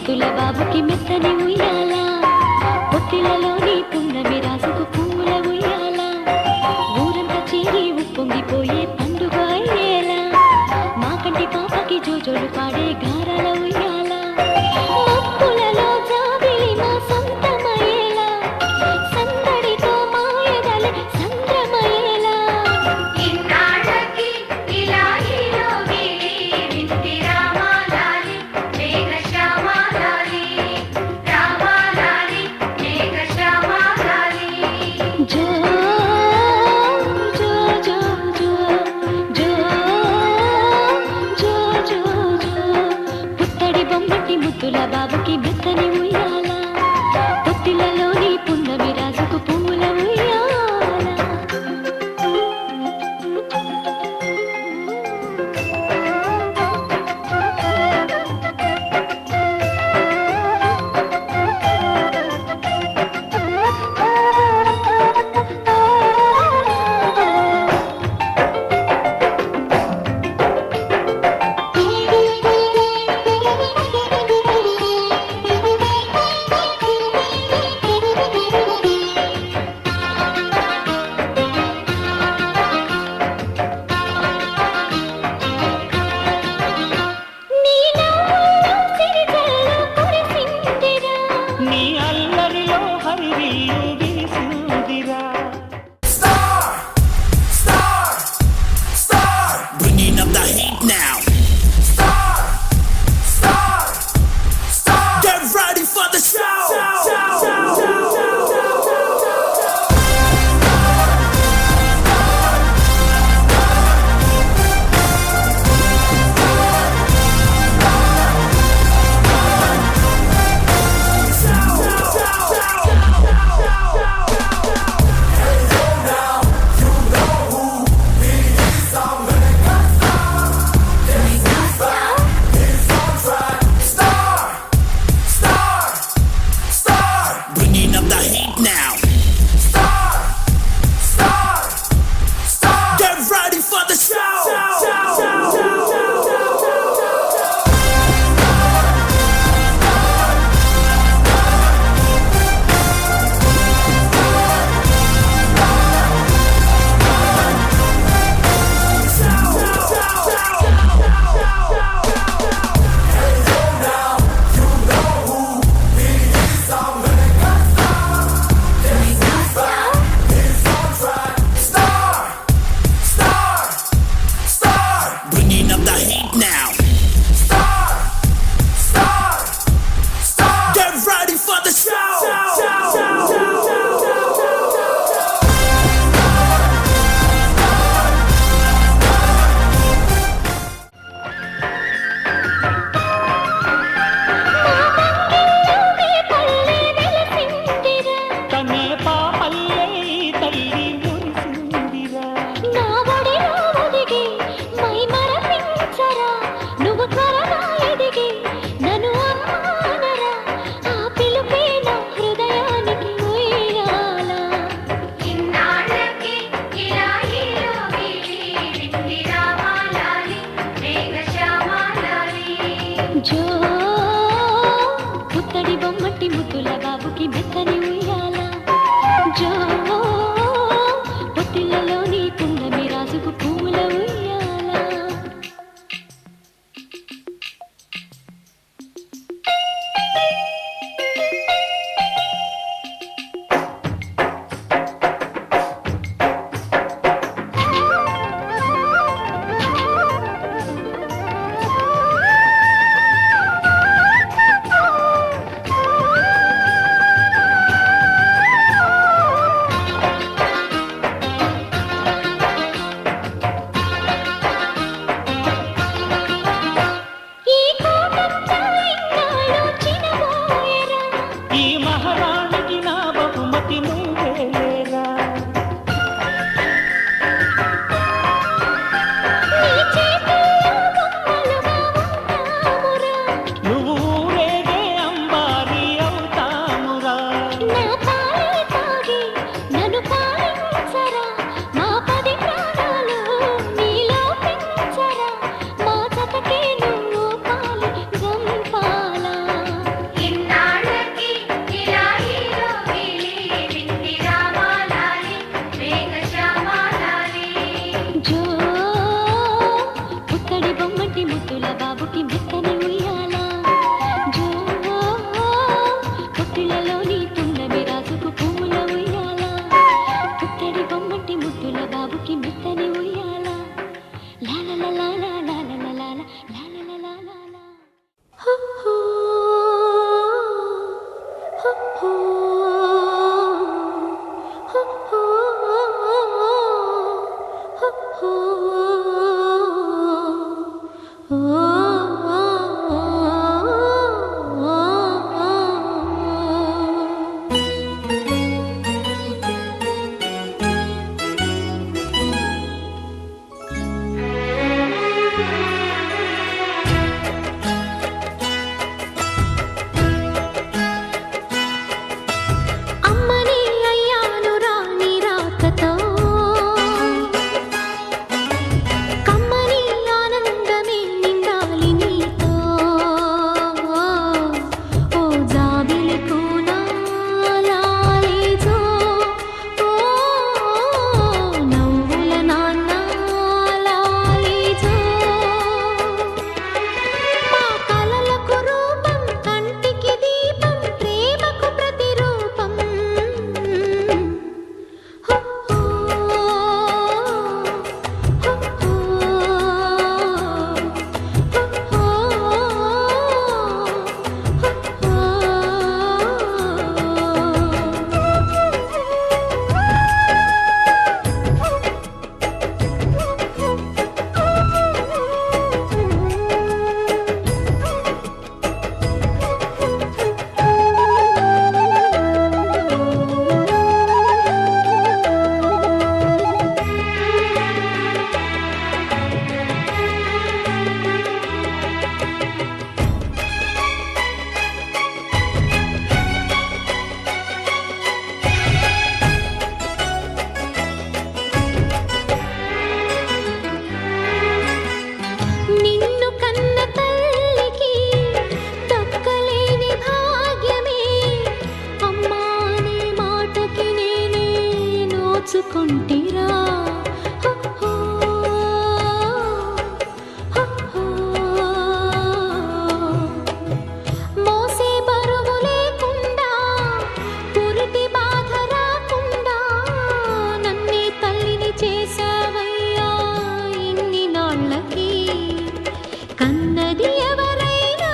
ముత్తుల బాబుకి మెత్తని ఉయ్యాల, పొత్తిలలోని పున్నమి రాసుకు పూల ఉయ్యాల, ఊరంతా చేరి ఉప్పొంగిపోయే పండుగ అయ్యేలా, మా కంటి పాపకి జోజోలు పాడే గారాల ఉయ్యాల, మబ్బులలో జాబిలి మా సొంతమయ్యేలా, సందడితో మాయదలే సంద్రమయ్యేలా. ఇన్నాళ్ళకి ఇలాహిలో గిలి వింటి రామాలాలి మేఘశ్యామాలాలి, చూసుకుంటిరా మోసే బరువు లేకుండా పురిటి బాధ రాకుండా నన్నే తల్లిని చేసావయ్యా ఇన్ని నాళ్ళకి కన్నది ఎవరైనా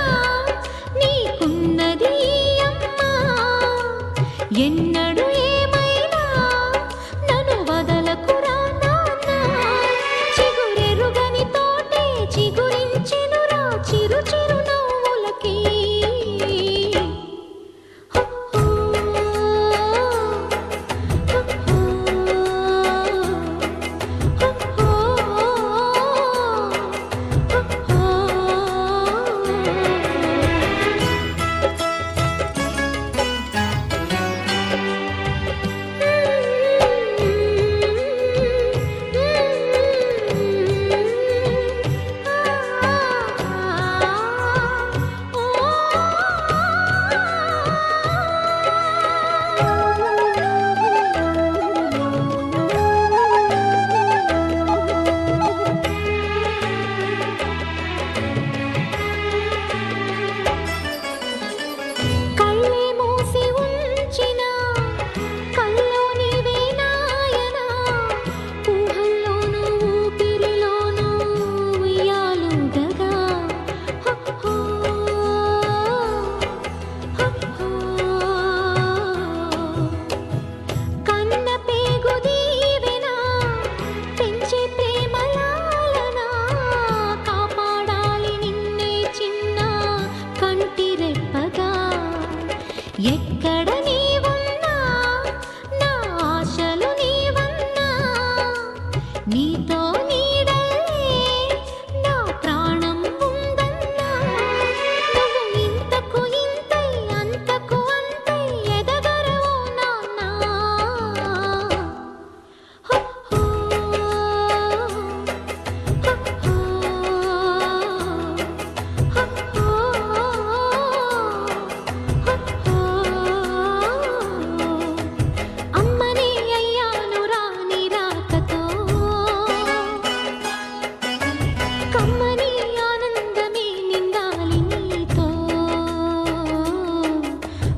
నీకున్నది అమ్మా ఎన్నడు ఏమైనా నన్ను వదలకురా నాన్న చిగురెరుగని తోటే చిగురించెనురా చిరు చిరు నవ్వులకి కళ్ళే మూసి ఉంచిన కల్లో నీవే నాయనా ఊహల్లోనూ ఊపిరిలోనూ ఉయ్యాలుగగా కన్న పేగు దీవెనా పెంచే ప్రేమలాలనా కాపాడాలి నిన్నే చిన్న కంటి రెప్పగా ఎక్కడ నీవున్నా నా ఆశలు నీవన్నా నీతో నీడల్లే నా ప్రాణం ఉందన్నా నువ్వు ఇంతకు ఇంతై అంతకు అంతై ఎదగరవు నాన్నా అమ్మనే అయ్యాను రాని రాకతో కమ్మని ఆనందమే నిండాలి నీతో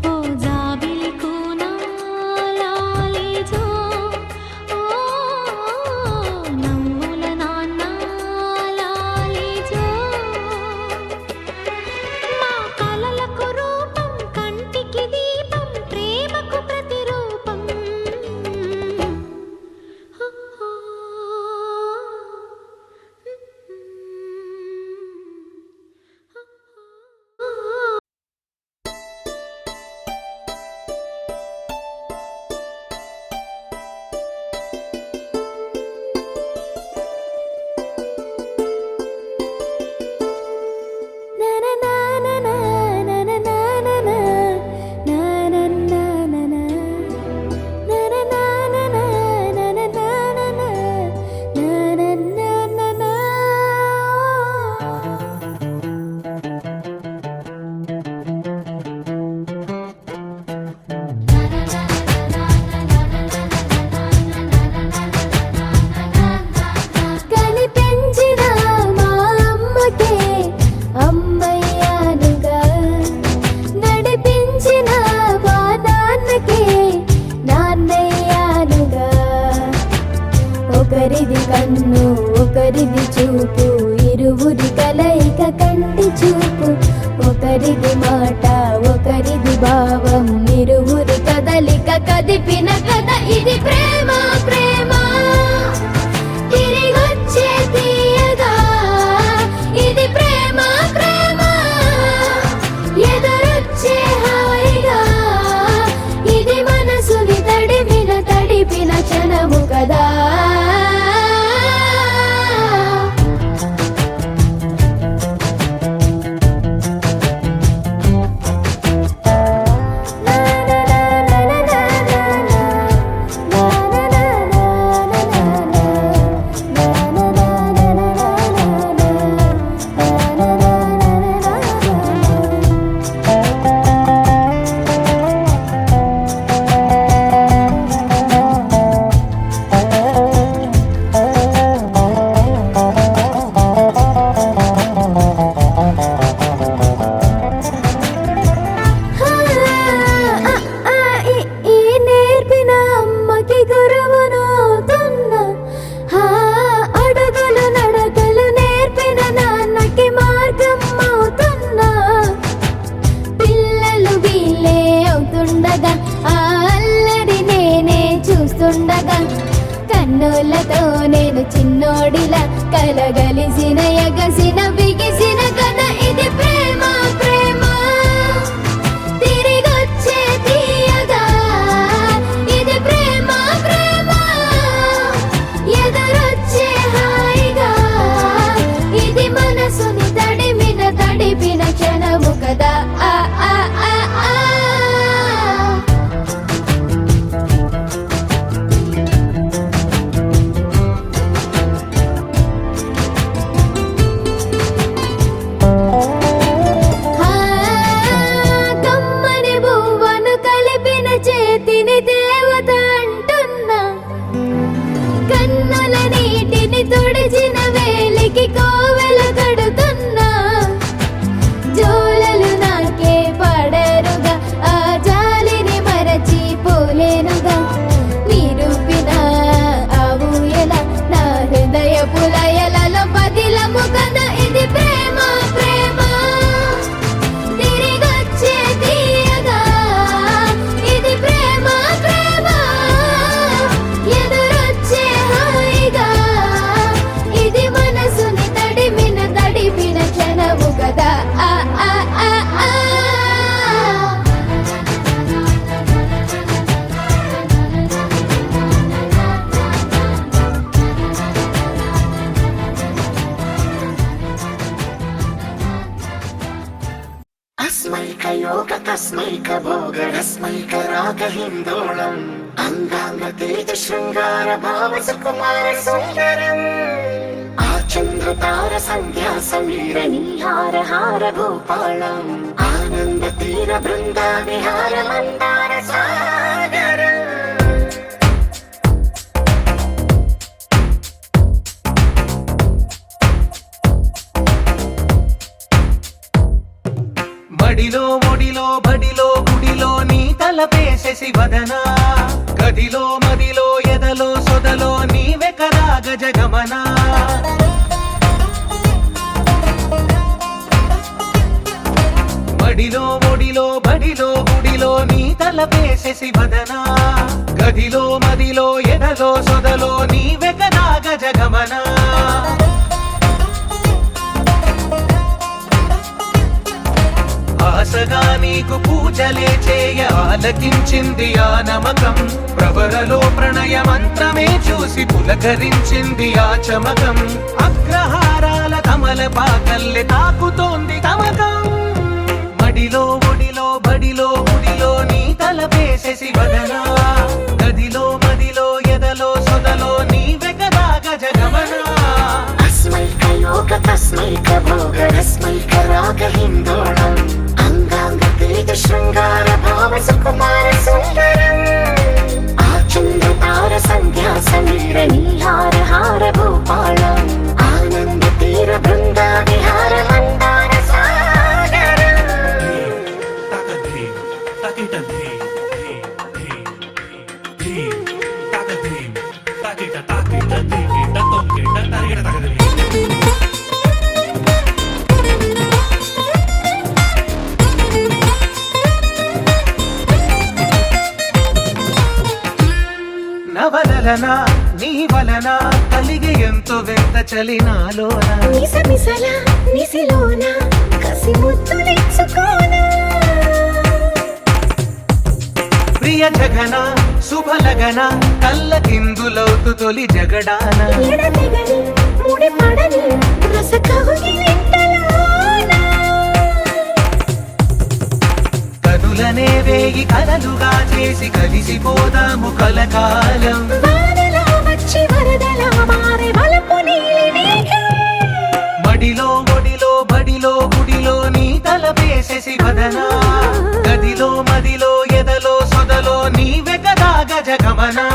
ఓ జాబిలి కూనా లాలేజో ఓ నవ్వుల నాన్న లాలేజో మా కలలకు రూపం కంటికి దీపం ప్రేమకు ప్రతిరూపం కనిపించిన మా అమ్మకే అమ్మయ్యానుగా నడిపించిన మా నాన్నకే నాన్నయ్యానుగా ఒకరిది కన్ను ఒకరిది చూపు ఇరువురి కలయిక కంటి చూపు ఒకరిది మాట ఒకరిది భావం ఇరువురి కదలిక కదిపిన కథ ఇది ప్రేమ ప్రేమ తిరిగొచ్చే తీయగా ఇది ప్రేమ ప్రేమ ఎదురొచ్చే హాయిగా ఇది మనసుని తడిపిన క్షణము కదా చూస్తుండగా కన్నులతో నేను చిన్నోడిలా కలగలిసిన ఎగసిన బిగిసిన కథ ఇది ప్రేమ ప్రేమ తిరిగొచ్చే తీయగా ఇది ప్రేమ ప్రేమ ఎదురొచ్చే హాయిగా ఇది మనసుని తడిపిన క్షణము కదా ఆ ఆ ఆ ఆ కమ్మని బువ్వను కలిపిన చేతిని దేవత అంటున్నా కన్నుల నీటిని తుడిచిన వేలికి కోవెల కడుతున్నా జోలలు నాకే పడరుగా ఆ జాలిని మరచి పోలేనుగా నిరూపిన ఆ ఊయల నా హృదయ పులయలలో పదిలము కదా ఇది ప్రేమ ప్రేమ తిరిగొచ్చే తీయగా ఇది ప్రేమ ప్రేమ ఎదురొచ్చే హాయిగా ఇది మనసుని తడిపిన క్షణము కదా ఆ ఆ ఆ ఆ अस्मैकयोग तस्मैक भोग रस्मैक राग हिन्दोळम् अङ्गाङ्ग तेज शृङ्गार भाव सुकुमार सुन्दरम् आचन्द्र तार सन्ध्या समीर नीहार हार भूपालम् आनन्द तीर बृन्दा विहार मन्दार सागरम् మడిలో ఒడిలో బడిలో గుడిలో నీ తలపేసేసి వదనా గదిలో మదిలో ఎదలో సొదలో నీవే కదా గజగమనా మడిలో ఒడిలో బడిలో గుడిలో నీ తలపేసేసి వదనా గదిలో మదిలో ఎదలో సొదలో నీవే కదా గజగమనా ఆశగా నీకు పూజలే చేయ ఆలకించింది ఆ నమకం ప్రవరలో ప్రణయ మంత్రమే చూసి పులకరించింది ఆ చమకం అగ్రహారాల కమల పాకల్లె తాకుతోంది తమకం మడిలో ఒడిలో బడిలో గుడిలో నీ తలపేసేసి వదనా గదిలో మదిలో ఎదలో సొదలో నీవే కదా గజగమనా अस्मैकयोग तस्मैक भोग रस्मैक राग हिन्दोळम् अङ्गाङ्ग तेज शृङ्गार भाव सुकुमार सुन्दरम् आचन्द्र तार सन्ध्या समीर नीहार हार भूपालम् आनन्द तीर बृन्दा विहार मन्दार सागरम् నవలన నీ వలన కలిగి ఎంతో వింత చలినాలోన మిసమిసల నిసిలోన కసి ముద్దులిచ్చుకోనా ప్రియ జగన శుభలగన కళ్ళ కిందులవుతు తొలి జగడాన ఎడతెగని ముడి పడని రస కౌగిలింతలోన కనులనే వేగి కలలుగా చేసి కలిసిపోదాము కలకాలం వానలా వచ్చి వరదలా మారే వలపు నీలి మేఘం మడిలో ఒడిలో బడిలో గుడిలో నీ తలపేసేసి వదనా గదిలో మదిలో ఎదలో సొదలో నీవే కదా గజగమనా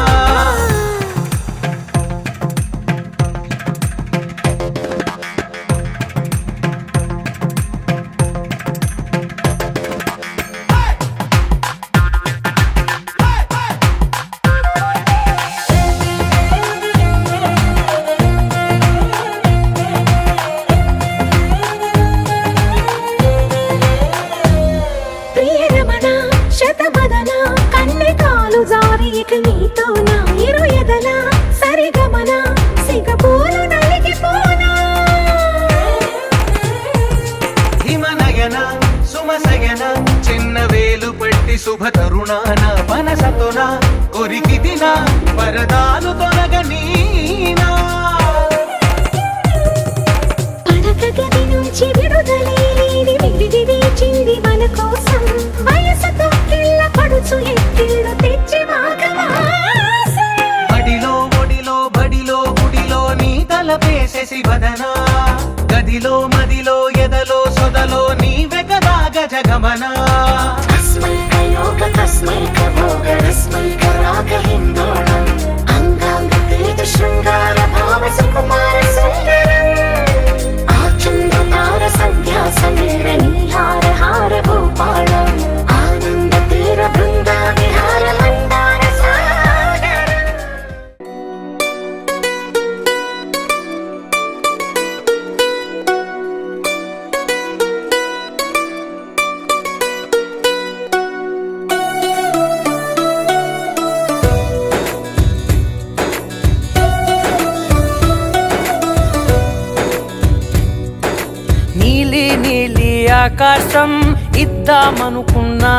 ఇక పూలు నలిగిపోనా హిమనయన సుమసయన చిన్న వేలు పట్టి శుభ తరుణాన మనసతోన కొరికిదిన వరదాలు తొలగనీనా పడక గది నుంచి విడుదలేని విడిది వేచింది మన కోసం వయసుతో కిల్ల పడుచు ఎత్తిళ్ళు తెచ్చి మాఘమాసం బడిలో ఒడిలో బడిలో గుడిలో నీ తలపేసేసి వదనా గదిలో మదిలో ఎదలో సొదలో నీవే కదా గజగమనా తస్మై కయోగ తస్మై కభోగ రస్మై కరాగ హిందోళం అంగాంగ తేజ శృంగార భావ సుకుమార సుందరం ఆచంద తార సంధ్యా సమీర నీహార హార భూపాళం ఆనంద తీర బృంద విహార మందార సాగరం నీలి నీలి ఆకాశం ఇద్దామనుకున్నా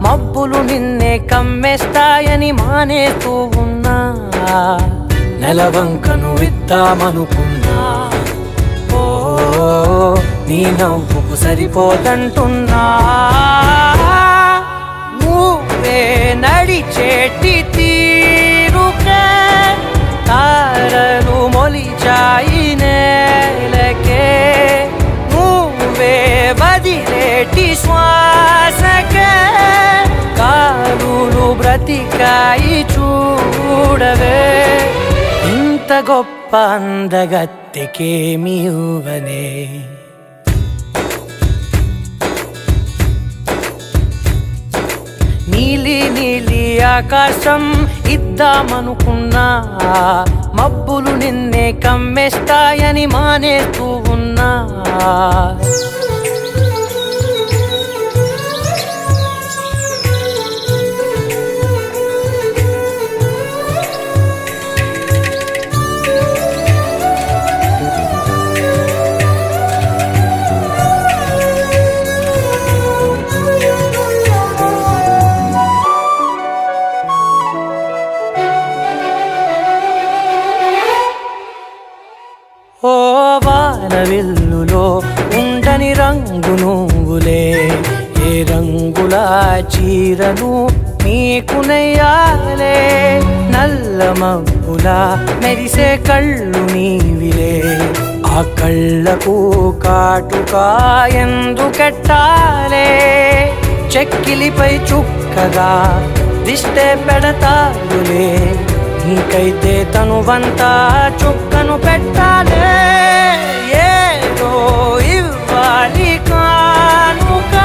మబ్బులు నిన్నే కమ్మేస్తాయని మానేస్తూ ఉన్నా నెలవంకను ఇద్దామనుకున్నా ఓ నీ నవ్వుకు సరిపోదంటున్నా నువ్వే నడిచేటి తీరుకే తారలు మొలిచాయి నేలకే నువ్వే వదిలేటి శ్వాసకే కారులు బ్రతికాయి చూడవే ఇంత గొప్ప అందగత్తెకేమి ఇవ్వనే నీలి నీలి ఆకాశం ఇద్దామనుకున్నా మబ్బులు నిన్నే కమ్మేస్తాయని మానేస్తూ ఉన్నా ఓ వానవిల్లులో ఉండని రంగు నువ్వులే ఏ రంగుల చీరను నీకు నెయ్యాలే నల్ల మబ్బుల మెరిసే కళ్ళు నీవిలే ఆ కళ్ళకు కాటుకా ఎందుకెట్టాలే చెక్కిలిపై చుక్కగా దిష్టే పెడతారులే నీకైతే తనువంతా చుక్కను పెట్టాలే ఏదో ఇవ్వాలి కానుక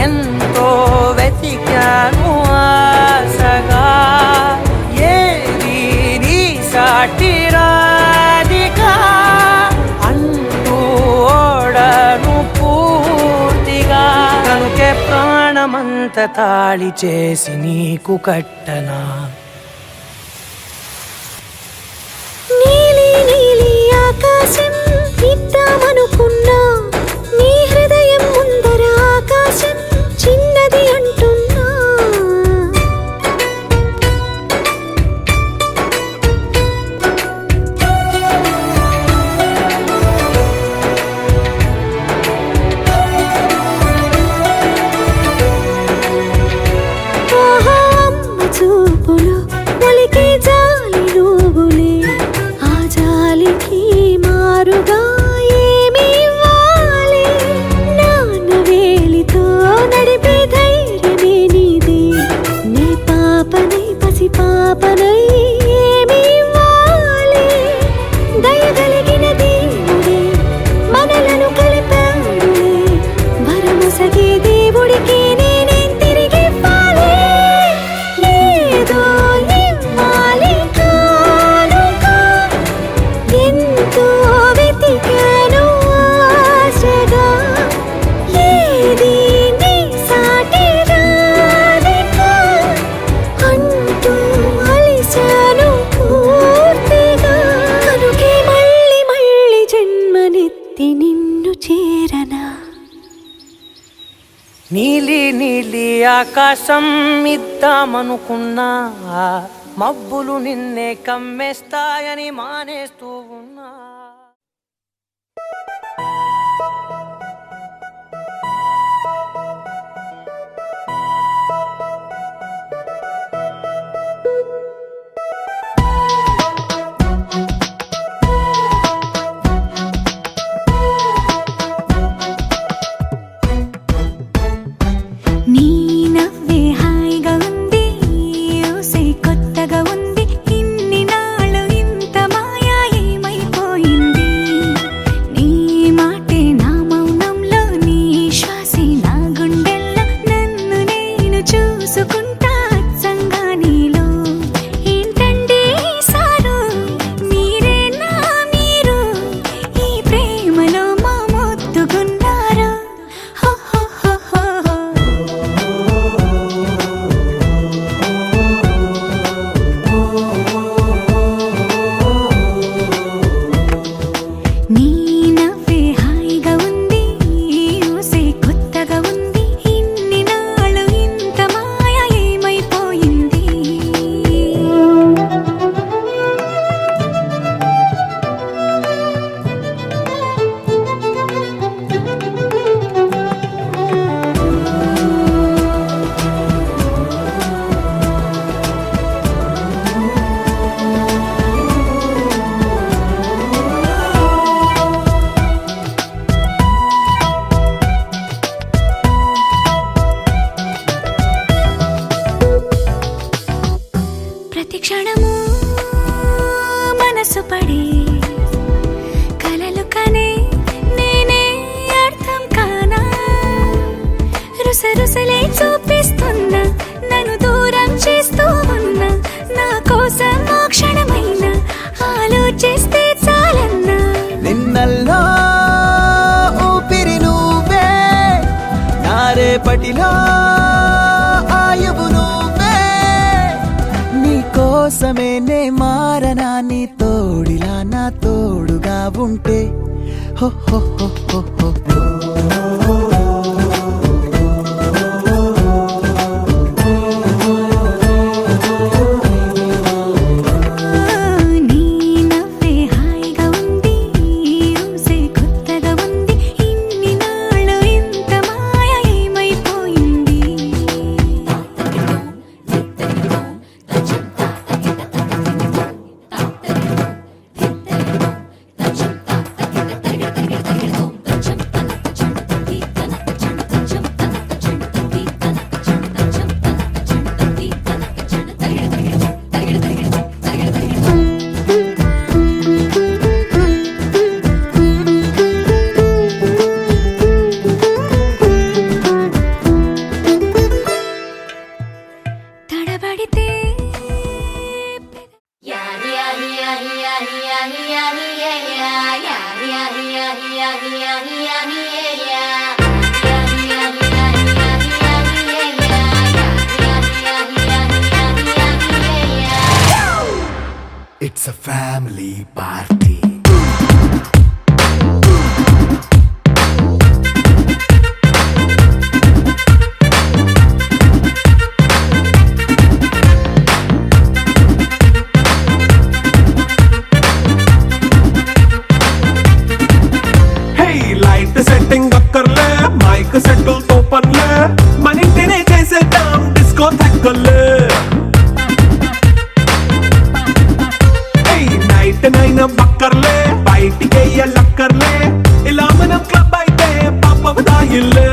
ఎంతో వెతికాను ఆశగా ఏది నీ సాటి రాధిక అంటూ ఓడను పూర్తిగా కనుకే ప్రాణమంత తాళి చేసి నీకు కట్టనా నీలి నీలి ఆకాశం ఇద్దామనుకున్నా నీ హృదయం ముందర ఆకాశం చిన్నది అంటున్నా ఆహా అమ్మ చూపులు ఒలికే జాలి నువ్వులే ఆ జాలికి మారుగా ఏమి ఇవ్వాలి నాన్న వేలితో నడిపే ధైర్యమే నీదే నీ పాపనై పసి పాపనై ఏమి ఇవ్వాలి దయగలిగిన దేవుడే మనలను కలిపాడులే వరమొసగే దేవుడికి నేనేం తిరిగి ఇవ్వాలి ఏదో ఇవ్వాలి కానుక ఎంతో వెతికాను ఆశగా ఏది నీ సాటి రాధిక అంటూ అలిసా ఆకాశం ఇద్దామనుకున్నా మబ్బులు నిన్నే కమ్మేస్తాయని మానేస్తూ ఉన్నా. రుసరుసలే చూపిస్తున్నా నన్ను దూరం చేస్తూ ఉన్నా నా కోసం ఆ క్షణమైన ఆలోచిస్తే చాలన్నా నిన్నల్లో ఊపిరి నువ్వే నా రేపటిలో ఆయువు నువ్వే నీ కోసమే నే మారనా నీ తోడిలా నా తోడుగా ఉంటే హో హో హో హో హో. It's a family party. Hey, light setting akkarle, mic settle to panle, manintine chesedam disco thakkale. నైన బక్కర్లే బయటికి లక్కర్లే ఇలా మనం క్లబ్ అయితే పాపం దాయిల్లే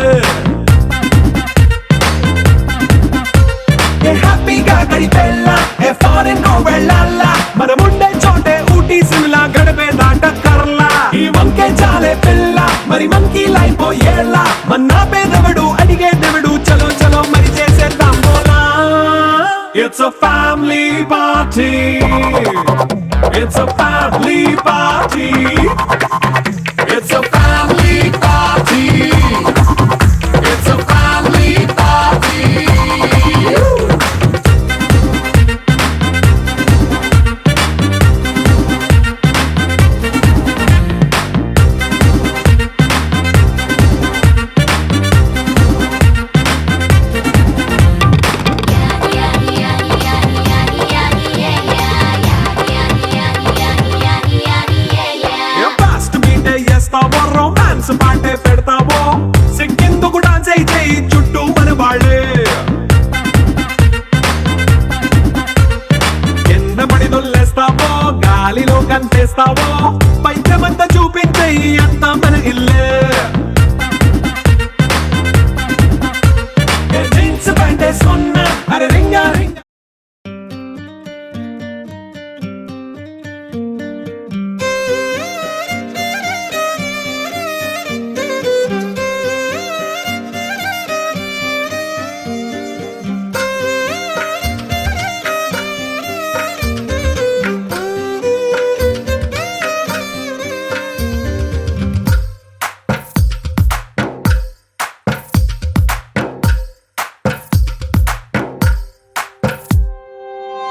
ఏ హ్యాపీగా గడిపెళ్ళ ఏ ఫారెన్ కో వెళ్ళాల మనముండే చోటే ఊటీ సిమ్లా గడిపే దాటక్కర్లా ఈ వంకే చాలే పిల్ల మరి మంకీ లైఫ్ ఏళ్ళ మన్నా పేదవడు అడిగే దేవుడు చలో చలో మరి చేసేద్దాం బోలా. It's a family party. It's a family party. It's a family party. It's a family party. గంతేస్తావో పైద్యమంతా చూపించేయి అంతా మన ఇల్లే జీన్స్ ప్యాంటే సొన్న అరే రింగా రింగా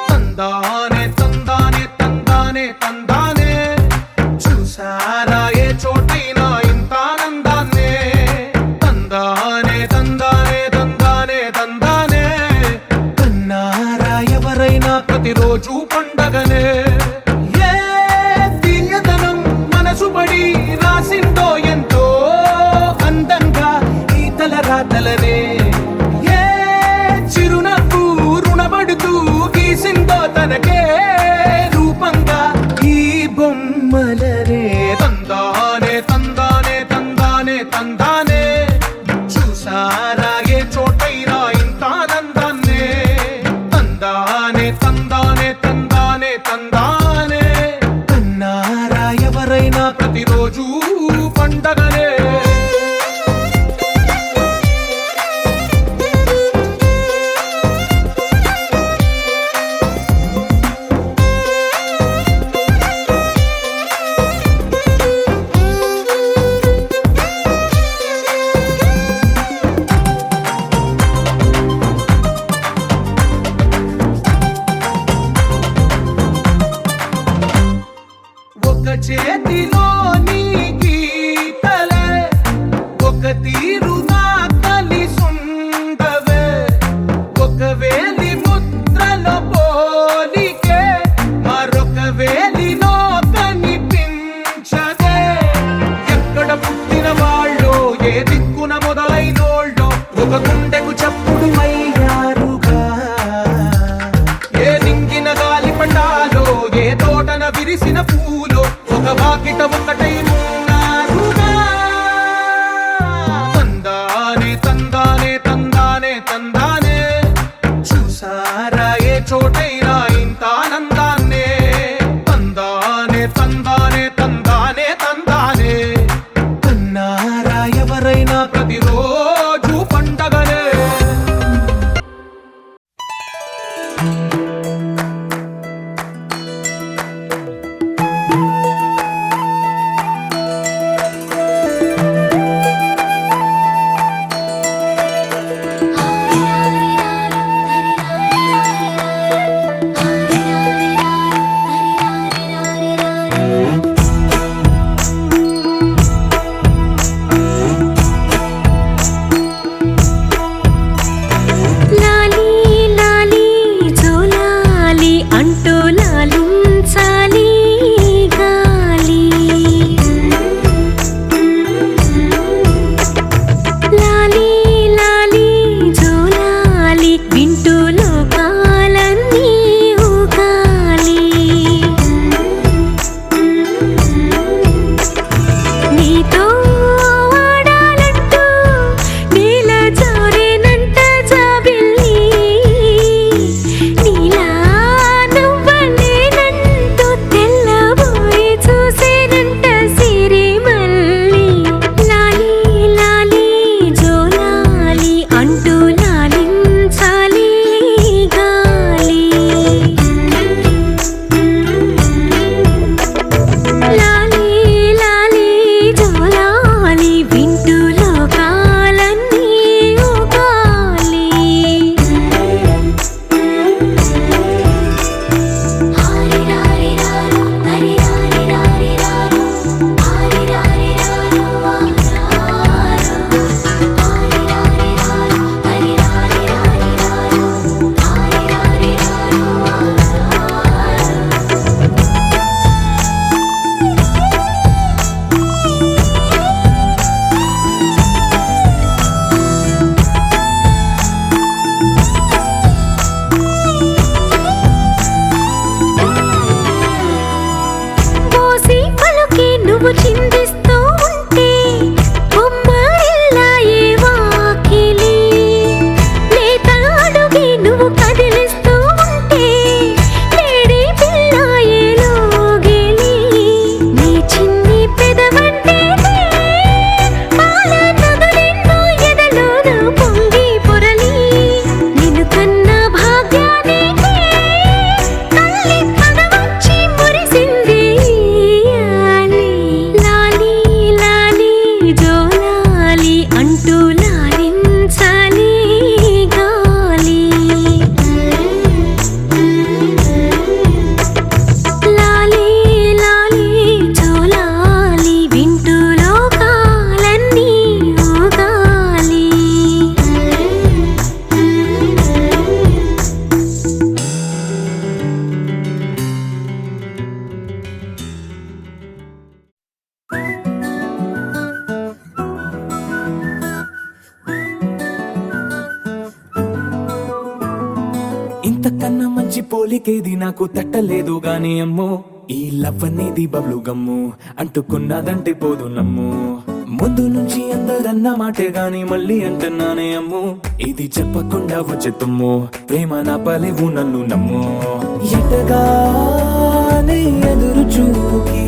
తందానే తందానే తందానే తందానే చూసారా ఏ చోటైనా ఇంత ఆనందాన్నే తందానే తందానే తందానే తందానే కన్నారా ఎవరైనా ప్రతిరోజు పండగనే ఏ తీయదనం మనసు పడి రాసిందో ఎంతో అందంగా ఈ తలరాతలనే ఏ చిరునవ్వు రుణపడుతూ గీసిందో తనకే రూపంగా ఈ బొమ్మలనే తందానే తందానే తందానే తందానే చూసారా ఏ చోటైనా ఇంత ఆనందాన్నే తందానే తందానే తందానే తందానే కన్నారా ఎవరైనా ప్రతిరోజు పండగనే ఒక చేతిలో నీ గీతలే ఒక తీరుగా కలిసుండవే ఒక వేలి ముద్రలో పోలికే మరొక వేలిలో కనిపించదే ఎక్కడ పుట్టిన వాళ్ళో ఏ దిక్కున మొదలైనోళ్ళో ఒక గుండెకు చప్పుడు అయ్యారుగా ఏ నింగిన గాలి పండాలో ఏ తోటన విరిసిన పూలో ఒక వాకిట ఒకటై ఉన్నారుగా తందానే తందానే తందానే తందానే చూసారా ఏ చోటైనా ఇంత ఆనందాన్నే తందానే తందానే తందానే తందానే కన్నారా ఎవరైనా ప్రతిరోజు పండగనే లాలీ లాలీ జోలాలి అంటూ లాలించాలి గాలి లాలీ లాలీ జోలాలి వింటూ లోకాలన్నీ ఊగాలి నీతో ఆడాలంటూ నీల జారేనంట జాబిల్లి నీలా నువ్వని పోలికేది నాకు తట్టలేదు గాని అమ్మో ఈ లవ్ అనేది బబ్లు గమ్ము అంటుకున్నదంటే పోదు నమ్ము ముందు నుంచి అందరన్న మాటే గాని మళ్ళీ అంటున్నానే అమ్ము ఇది చెప్పకుండా వచ్చే తుమ్ము ప్రేమ నా పలేవు నన్ను నమ్ము ఎటగానే ఎదురు చూకి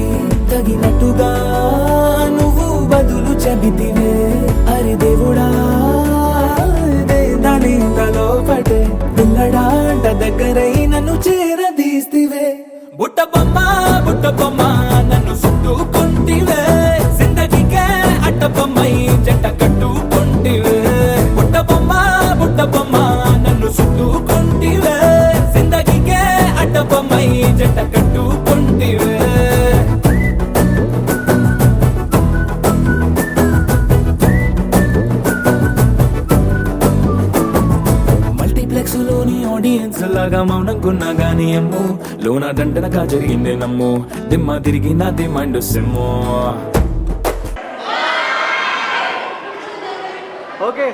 తగినట్టుగా నువ్వు బదులు చెబితివే అరి దేవుడా దాని తలో పటే పిల్లడాంట దగ్గరై నన్ను చేరదీస్తివే బుట్ట బొమ్మ నన్ను చుట్టుకుంటివే జిందగీకే అట్ట బొమ్మై జంట కట్టుకుంటివే బుట్ట బొమ్మ నన్ను చుట్టుకుంటివే జిందగీకే అట్ట బొమ్మై జంట కట్టుకుంటివే మల్టీప్లెక్స్ లోని ఆడియన్స్ లాగా మౌనంకున్నా గానీ అమ్ము లోన దండనగా జరిగిందే నమ్ము దిమ్మ తిరిగి నాది మైండ్ సిమ్ము ఓకే